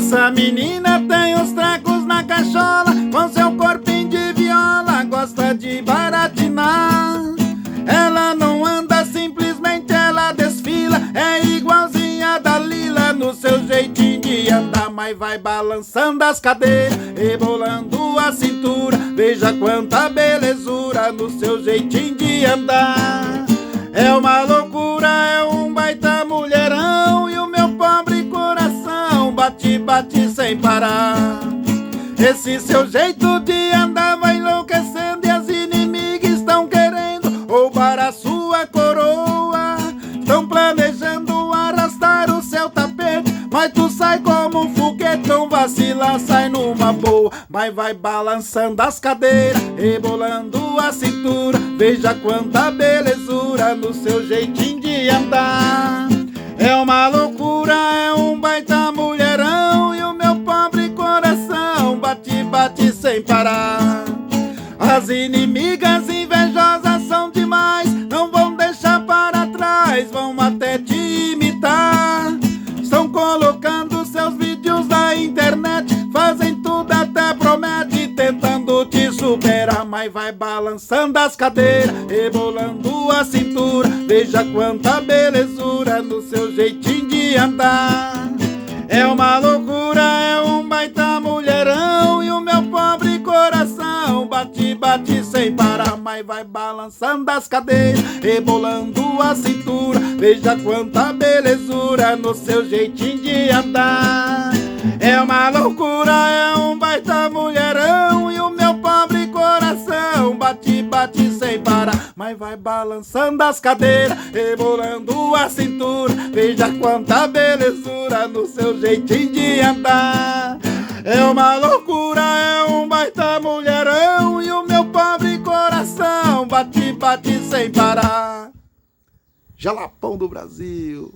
Essa menina tem os trecos na cachola, com seu corpinho de viola, gosta de baratinar. Ela não anda, simplesmente ela desfila, é igualzinha da Lila no seu jeitinho de andar. Mas vai balançando as cadeiras, rebolando a cintura, veja quanta belezura no seu jeitinho de andar. É uma loucura, é um baita mulherão, e o meu pobre coração bate, bate sem parar. Esse seu jeito de andar vai enlouquecendo, e as inimigas estão querendo roubar a sua coroa. Estão planejando arrastar o seu tapete, mas tu sai como um foguete, não vacila, sai numa boa. Mas vai balançando as cadeiras, rebolando a cintura, veja quanta belezura no seu jeitinho de andar. É uma loucura, é um baita mulherão, e o meu pobre coração bate, bate sem parar. As inimigas invejosas são demais, não vão deixar para trás, vão até te imitar. Estão colocando seus vídeos na internet, fazem tudo, até promete, tentando te superar. Mas vai balançando as cadeiras, rebolando a cintura, veja quanta belezura no seu jeitinho de andar. É uma loucura, é um baita mulherão, e o meu pobre coração bate, bate sem parar. Mas vai balançando as cadeiras, rebolando a cintura, veja quanta belezura no seu jeitinho de andar. É uma loucura, é um baita mulherão, e o meu pobre coração bate, bate sem parar. Mas vai balançando as cadeiras, rebolando a cintura, veja quanta belezura no seu jeitinho de andar. É uma loucura, é um baita mulherão, e o meu pobre coração bate, bate sem parar. Jalapão do Brasil.